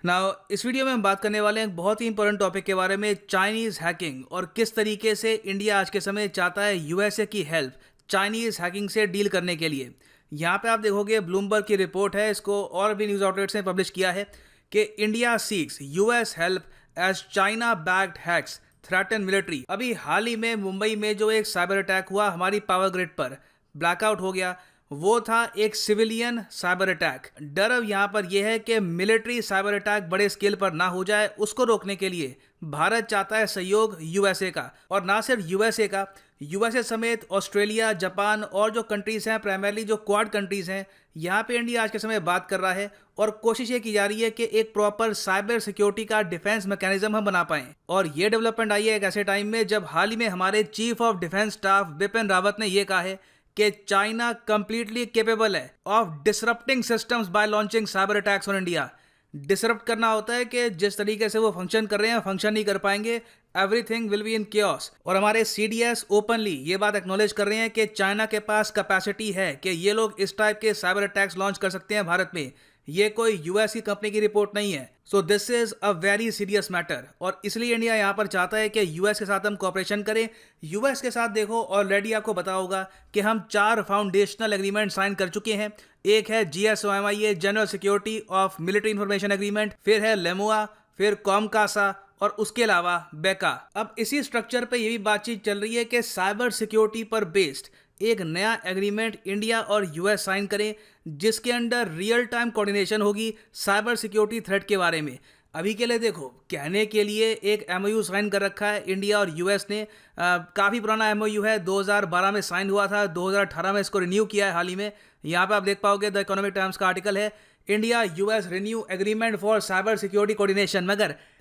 Now इस video में हम बात करने वाले हैं एक बहुत ही इंपॉर्टेंट टॉपिक के बारे में, चाइनीज़ हैकिंग, और किस तरीके से इंडिया आज के समय चाहता है यूएसए की हेल्प चाइनीज़ हैकिंग से डील करने के लिए। यहाँ पे आप देखोगे ब्लूमबर्ग की रिपोर्ट है, इसको और भी न्यूज़ आउटलेट्स ने पब्लिश किया है कि India seeks US help as China backed hacks threaten military. अभी हाल ही में मुंबई में जो एक साइबर अटैक हुआ हमारी पावर ग्रिड पर, ब्लैकआउट हो गया, वो था एक सिविलियन साइबर अटैक। डर अब यहाँ पर यह है कि मिलिट्री साइबर अटैक बड़े स्केल पर ना हो जाए, उसको रोकने के लिए भारत चाहता है सहयोग यूएसए का, और ना सिर्फ यूएसए का, यूएसए समेत ऑस्ट्रेलिया, जापान और जो कंट्रीज हैं, प्राइमरली जो क्वाड कंट्रीज हैं, यहाँ पे इंडिया आज के समय बात कर रहा है और कोशिश ये की जा रही है कि एक प्रॉपर साइबर सिक्योरिटी का डिफेंस मैकेनिज्म हम बना पाएं। और ये डेवलपमेंट आई है एक ऐसे टाइम में जब हाल ही में हमारे chief of defence staff Bipin Rawat ने यह कहा है कि चाइना कंप्लीटली केपेबल है of disrupting systems bye launching cyber attacks on India. Disrupt करना होता है कि जिस तरीके से वो फंक्शन कर रहे हैं फंक्शन नहीं कर पाएंगे, everything will be in chaos। और हमारे सीडीएस ओपनली ये बात एक्नॉलेज कर रहे हैं कि चाइना के पास कैपेसिटी है कि ये लोग इस टाइप के साइबर अटैक्स लॉन्च कर सकते हैं भारत में। ये कोई यूएस की कंपनी की रिपोर्ट नहीं है। So this is a very serious matter, और इसलिए इंडिया यहाँ पर चाहता है कि यूएस के साथ हम कोऑपरेशन करें। यूएस के साथ देखो ऑलरेडी आपको पता होगा कि हम 4 फाउंडेशनल एग्रीमेंट साइन कर चुके हैं। एक है GSOMIA general security of military information agreement, फिर है लेमुआ, फिर कॉमकासा, और उसके अलावा बेका। अब इसी स्ट्रक्चर पे ये भी बातचीत चल रही है कि साइबर सिक्योरिटी पर बेस्ड एक नया एग्रीमेंट इंडिया और यूएस साइन करें, जिसके अंडर रियल टाइम कोऑर्डिनेशन होगी साइबर सिक्योरिटी थ्रेट के बारे में। अभी के लिए देखो, कहने के लिए एक MOU साइन कर रखा है इंडिया और यूएस ने, काफ़ी पुराना MOU है, 2012 में साइन हुआ था, 2018 में इसको रिन्यू किया है हाल ही में। यहाँ पे आप देख पाओगे द इकोनॉमिक टाइम्स का आर्टिकल है, India US renew agreement for cyber security coordination.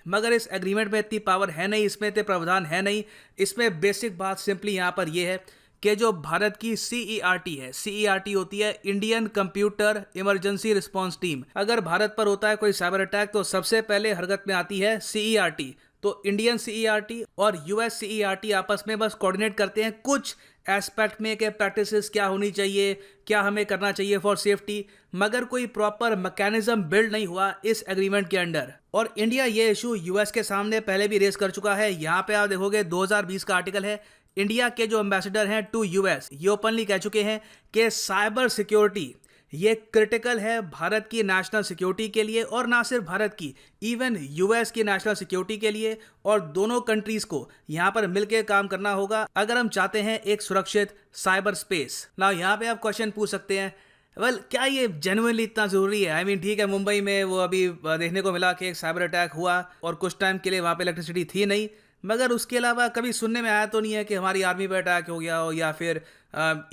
मगर इस एग्रीमेंट में इतनी पावर है नहीं, इसमें इतने प्रावधान है नहीं। इसमें बेसिक बात सिंपली यहाँ पर यह है कि जो भारत की CERT है, CERT होती है Indian computer emergency response team. अगर भारत पर होता है कोई साइबर अटैक तो सबसे पहले हरकत में आती है CERT। तो इंडियन CERT और यूएस CERT आपस में बस कोऑर्डिनेट करते हैं कुछ एस्पेक्ट में कि प्रैक्टिसेस क्या होनी चाहिए, क्या हमें करना चाहिए फॉर सेफ्टी, मगर कोई प्रॉपर मैकेनिज्म बिल्ड नहीं हुआ इस एग्रीमेंट के अंडर। और इंडिया ये इशू यूएस के सामने पहले भी रेस कर चुका है। यहाँ पे आप देखोगे 2020 का आर्टिकल है, इंडिया के जो एम्बेसडर हैं टू यूएस ये ओपनली कह चुके हैं कि साइबर सिक्योरिटी ये क्रिटिकल है भारत की नेशनल सिक्योरिटी के लिए, और ना सिर्फ भारत की, इवन यूएस की नेशनल सिक्योरिटी के लिए। और दोनों कंट्रीज को यहाँ पर मिलकर काम करना होगा अगर हम चाहते हैं एक सुरक्षित साइबर स्पेस। ना यहाँ पे आप क्वेश्चन पूछ सकते हैं, क्या ये जेन्युइनली इतना ज़रूरी है? ठीक है, मुंबई में वो अभी देखने को मिला कि एक साइबर अटैक हुआ और कुछ टाइम के लिए वहाँ पे इलेक्ट्रिसिटी थी नहीं, मगर उसके अलावा कभी सुनने में आया तो नहीं है कि हमारी आर्मी पे अटैक हो गया हो, या फिर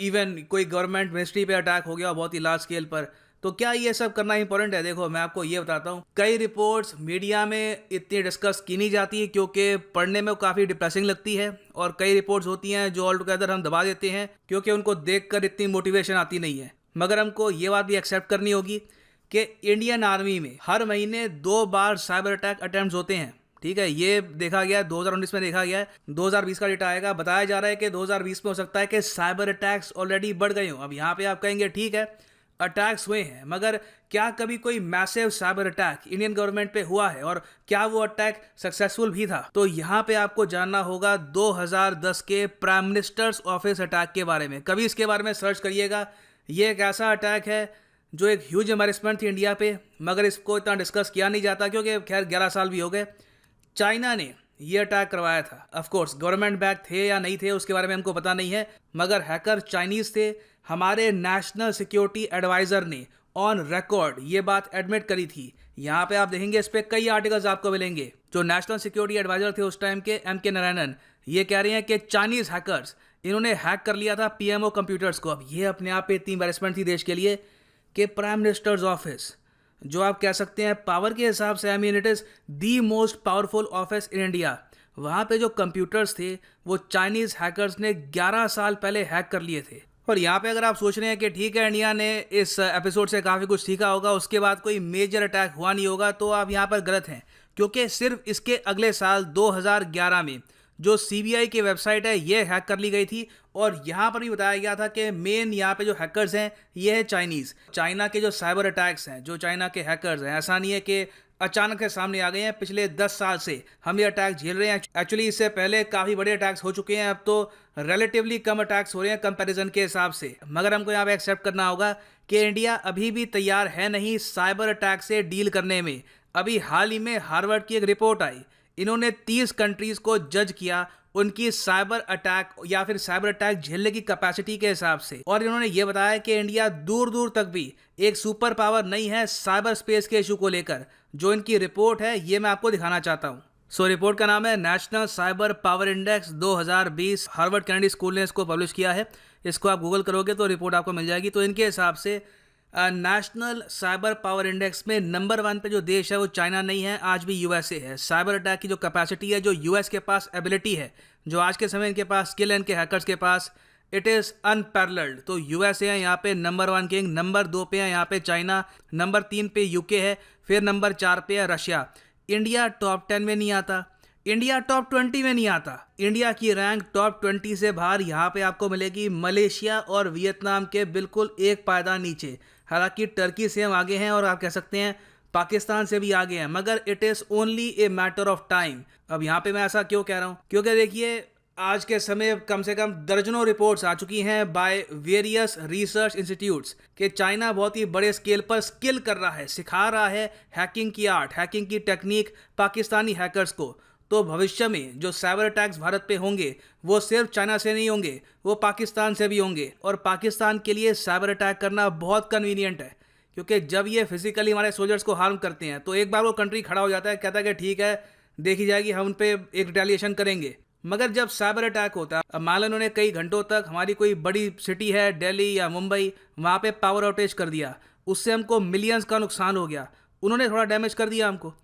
इवन कोई गवर्नमेंट मिनिस्ट्री पे अटैक हो गया हो बहुत ही लार्ज स्केल पर। तो क्या ये सब करना इंपॉर्टेंट है? देखो मैं आपको ये बताता हूँ, कई रिपोर्ट्स मीडिया में इतनी डिस्कस की नहीं जाती है क्योंकि पढ़ने में काफ़ी डिप्रेसिंग लगती है, और कई रिपोर्ट्स होती हैं जो ऑल टुगेदर हम दबा देते हैं क्योंकि उनको देखकर इतनी मोटिवेशन आती नहीं है। मगर हमको ये बात भी एक्सेप्ट करनी होगी कि इंडियन आर्मी में हर महीने 2 बार साइबर अटैक अटेम्प्ट्स होते हैं। ठीक है, ये देखा गया है, 2019 में देखा गया है, 2020 का डेटा आएगा। बताया जा रहा है कि 2020 में हो सकता है कि साइबर अटैक्स ऑलरेडी बढ़ गए हों। अब यहाँ पे आप कहेंगे ठीक है अटैक्स हुए हैं, मगर क्या कभी कोई massive cyber attack Indian government पे हुआ है, और क्या वो अटैक सक्सेसफुल भी था? तो यहाँ पे आपको जानना होगा 2010 के प्राइम मिनिस्टर्स ऑफिस अटैक के बारे में। कभी इसके बारे में सर्च करिएगा। ये एक ऐसा अटैक है जो एक ह्यूज एम्बैरेसमेंट थी इंडिया पे, मगर इसको इतना डिस्कस किया नहीं जाता क्योंकि खैर 11 साल भी हो गए। चाइना ने ये अटैक करवाया था। ऑफ कोर्स गवर्नमेंट बैक थे या नहीं थे उसके बारे में हमको पता नहीं है, मगर हैकर चाइनीज थे। हमारे नेशनल सिक्योरिटी एडवाइजर ने ऑन रिकॉर्ड ये बात एडमिट करी थी। यहाँ पे आप देखेंगे इस पे कई आर्टिकल्स आपको मिलेंगे। जो नेशनल सिक्योरिटी एडवाइजर थे उस टाइम के MK नारायणन, ये कह रहे हैं कि चाइनीज हैकर्स इन्होंने हैक कर लिया था PMO कंप्यूटर्स को। अब ये अपने आप पे इतनी एम्बैरेसमेंट थी देश के लिए कि प्राइम मिनिस्टर्स ऑफिस, जो आप कह सकते हैं पावर के हिसाब से it is the most powerful office in India, वहाँ पे जो कंप्यूटर्स थे वो चाइनीज़ हैकर्स ने 11 साल पहले हैक कर लिए थे। और यहाँ पे अगर आप सोच रहे हैं कि ठीक है इंडिया ने इस एपिसोड से काफ़ी कुछ सीखा होगा, उसके बाद कोई मेजर अटैक हुआ नहीं होगा, तो आप यहाँ पर गलत हैं। क्योंकि सिर्फ इसके अगले साल 2011 में जो CBI की वेबसाइट है ये हैक कर ली गई थी, और यहाँ पर भी बताया गया था कि मेन यहाँ पे जो हैकर्स हैं ये है चाइनीज़। चाइना के जो साइबर अटैक्स हैं, जो चाइना के हैकर्स हैं, ऐसा नहीं है कि अचानक से सामने आ गए हैं। पिछले 10 साल से हम ये अटैक झेल रहे हैं। एक्चुअली इससे पहले काफ़ी बड़े अटैक्स हो चुके हैं, अब तो रिलेटिवली कम अटैक्स हो रहे हैं कंपैरिजन के हिसाब से। मगर हमको यहाँ पे एक्सेप्ट करना होगा कि इंडिया अभी भी तैयार है नहीं साइबर अटैक से डील करने में। अभी हाल ही में हार्वर्ड की एक रिपोर्ट आई, इन्होंने 30 कंट्रीज़ को जज किया उनकी साइबर अटैक या फिर साइबर अटैक झेलने की कैपेसिटी के हिसाब से, और इन्होंने ये बताया कि इंडिया दूर दूर तक भी एक सुपर पावर नहीं है साइबर स्पेस के इशू को लेकर। जो इनकी रिपोर्ट है ये मैं आपको दिखाना चाहता हूँ। रिपोर्ट का नाम है national cyber power index 2020। Harvard Kennedy school ने इसको पब्लिश किया है। इसको आप गूगल करोगे तो रिपोर्ट आपको मिल जाएगी। तो इनके हिसाब से नेशनल साइबर पावर इंडेक्स में नंबर 1 पे जो देश है वो चाइना नहीं है, आज भी यूएसए है। साइबर अटैक की जो कैपेसिटी है, जो यूएस के पास एबिलिटी है, जो आज के समय इनके पास स्किल है, इनके हैकर्स के पास, इट इज़ अनपैरेलल्ड। तो यूएसए है यहाँ पे नंबर 1 किंग, नंबर 2 पे है यहाँ पे चाइना, नंबर 3 पे यूके है, फिर नंबर 4 पे है रशिया। इंडिया टॉप 10 में नहीं आता, इंडिया टॉप 20 में नहीं आता। इंडिया की रैंक टॉप 20 से बाहर यहाँ पे आपको मिलेगी मलेशिया और वियतनाम के बिल्कुल एक पायदान नीचे। हालांकि टर्की से हम आगे हैं और आप कह सकते हैं पाकिस्तान से भी आगे हैं, मगर it is only a matter of time. अब यहाँ पे मैं ऐसा क्यों कह रहा हूँ, क्योंकि देखिए आज के समय कम से कम दर्जनों रिपोर्ट्स आ चुकी हैं बाय वेरियस रिसर्च इंस्टीट्यूट्स कि चाइना बहुत ही बड़े स्केल पर स्किल कर रहा है, सिखा रहा है हैकिंग की आर्ट, हैकिंग की टेक्निक पाकिस्तानी हैकर्स को। तो भविष्य में जो साइबर अटैक्स भारत पे होंगे वो सिर्फ चाइना से नहीं होंगे, वो पाकिस्तान से भी होंगे। और पाकिस्तान के लिए साइबर अटैक करना बहुत कन्वीनियंट है, क्योंकि जब ये फिजिकली हमारे सोल्जर्स को हार्म करते हैं तो एक बार वो कंट्री खड़ा हो जाता है, कहता है कि ठीक है देखी जाएगी, हम उन पे एक रिटेलिएशन करेंगे। मगर जब साइबर अटैक होता है, अब मान लो उन्होंने कई घंटों तक हमारी कोई बड़ी सिटी है दिल्ली या मुंबई, वहाँ पे पावर आउटेज कर दिया, उससे हमको मिलियंस का नुकसान हो गया, उन्होंने थोड़ा डैमेज कर दिया हमको।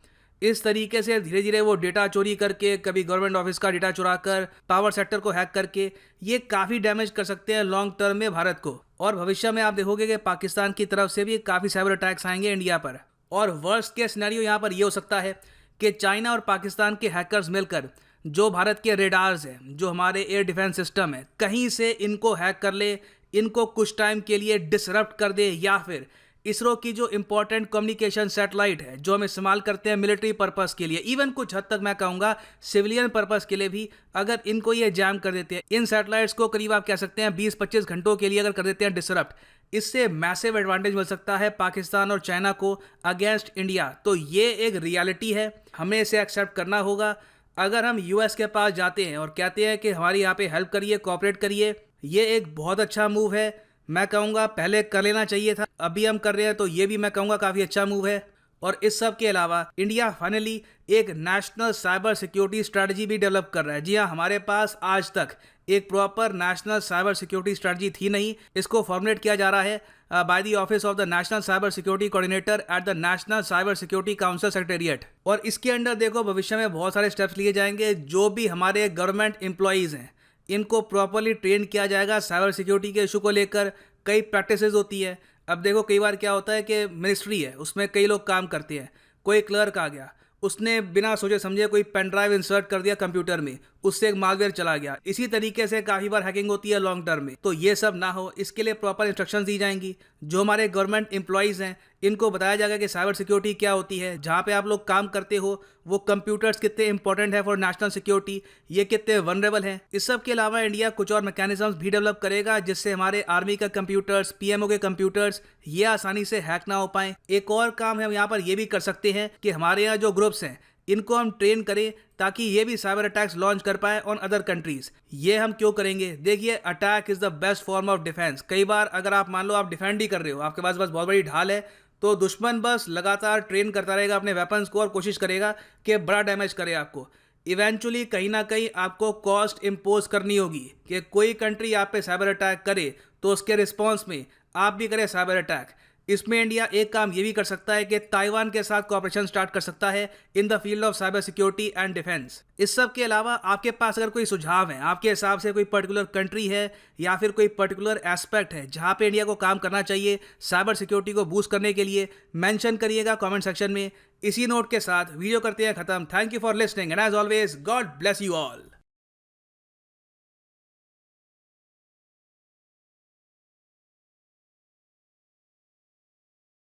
इस तरीके से धीरे धीरे वो डेटा चोरी करके, कभी गवर्नमेंट ऑफिस का डेटा चुरा कर, पावर सेक्टर को हैक करके, ये काफ़ी डैमेज कर सकते हैं लॉन्ग टर्म में भारत को। और भविष्य में आप देखोगे कि पाकिस्तान की तरफ से भी काफ़ी साइबर अटैक्स आएंगे इंडिया पर। और वर्स्ट केस सिनेरियो यहाँ पर ये हो सकता है कि चाइना और पाकिस्तान के हैकर्स मिलकर जो भारत के रेडार्स हैं, जो हमारे एयर डिफेंस सिस्टम है, कहीं से इनको हैक कर ले, इनको कुछ टाइम के लिए डिसरप्ट कर दे, या फिर इसरो की जो इंपॉर्टेंट कम्युनिकेशन सैटेलाइट है जो हम इस्तेमाल करते हैं मिलिट्री पर्पस के लिए, इवन कुछ हद तक मैं कहूँगा सिविलियन पर्पस के लिए भी, अगर इनको ये जैम कर देते हैं, इन सैटेलाइट्स को करीब आप कह सकते हैं 20-25 घंटों के लिए अगर कर देते हैं डिसरप्ट, इससे मैसिव एडवांटेज मिल सकता है पाकिस्तान और चाइना को अगेंस्ट इंडिया। तो ये एक रियलिटी है, हमें इसे एक्सेप्ट करना होगा। अगर हम यूएस के पास जाते हैं और कहते हैं कि हमारी यहाँ पे हेल्प करिए, कोऑपरेट करिए, ये एक बहुत अच्छा मूव है। मैं कहूँगा पहले कर लेना चाहिए था, अभी हम कर रहे हैं तो ये भी मैं कहूँगा काफ़ी अच्छा मूव है। और इस सब के अलावा इंडिया फाइनली एक नेशनल साइबर सिक्योरिटी स्ट्रैटेजी भी डेवलप कर रहा है। जी हाँ, हमारे पास आज तक एक proper national cyber security strategy थी नहीं, इसको फॉर्मुलेट किया जा रहा है by the office of the national cyber security coordinator at the national cyber security council secretariat. और इसके अंडर देखो भविष्य में बहुत सारे स्टेप्स लिए जाएंगे। जो भी हमारे गवर्नमेंट एम्प्लॉयज़ हैं इनको प्रॉपरली ट्रेन किया जाएगा साइबर सिक्योरिटी के इशू को लेकर। कई प्रैक्टिसेस होती है। अब देखो कई बार क्या होता है कि मिनिस्ट्री है, उसमें कई लोग काम करते हैं, कोई क्लर्क आ गया, उसने बिना सोचे समझे कोई पेन ड्राइव इंसर्ट कर दिया कंप्यूटर में, उससे एक मालवेयर चला गया। इसी तरीके से काफ़ी बार हैकिंग होती है लॉन्ग टर्म में। तो ये सब ना हो, इसके लिए प्रॉपर इंस्ट्रक्शंस दी जाएंगी। जो हमारे गवर्नमेंट एम्प्लॉयज़ हैं इनको बताया जाएगा कि साइबर सिक्योरिटी क्या होती है, जहाँ पे आप लोग काम करते हो वो कंप्यूटर्स कितने इंपॉर्टेंट है फॉर नेशनल सिक्योरिटी, ये कितने वनरेबल हैं। इस सब के अलावा इंडिया कुछ और मैकेनिज्म्स भी डेवलप करेगा जिससे हमारे आर्मी का कंप्यूटर्स, पीएमओ के कंप्यूटर्स ये आसानी से हैक ना हो पाएँ। एक और काम हम यहाँ पर ये भी कर सकते हैं कि हमारे यहाँ जो ग्रुप्स हैं इनको हम ट्रेन करें ताकि ये भी साइबर अटैक्स लॉन्च कर पाए ऑन अदर कंट्रीज। ये हम क्यों करेंगे? देखिए, attack is the best form of defence. कई बार अगर आप मान लो आप डिफेंड ही कर रहे हो, आपके पास बस बहुत बड़ी ढाल है, तो दुश्मन बस लगातार ट्रेन करता रहेगा अपने वेपन्स को और कोशिश करेगा कि बड़ा डैमेज करे आपको। इवेंचुअली कहीं ना कहीं आपको कॉस्ट इम्पोज करनी होगी कि कोई कंट्री आप पे साइबर अटैक करे तो उसके रिस्पॉन्स में आप भी करें साइबर अटैक। इसमें इंडिया एक काम ये भी कर सकता है कि ताइवान के साथ कोऑपरेशन स्टार्ट कर सकता है in the field of cyber security and defence. इस सब के अलावा आपके पास अगर कोई सुझाव है, आपके हिसाब से कोई पर्टिकुलर कंट्री है या फिर कोई पर्टिकुलर एस्पेक्ट है जहां पे इंडिया को काम करना चाहिए साइबर सिक्योरिटी को बूस्ट करने के लिए, मेंशन करिएगा कमेंट सेक्शन में। इसी नोट के साथ वीडियो करते हैं खत्म। Thank you for listening and as always God bless you all.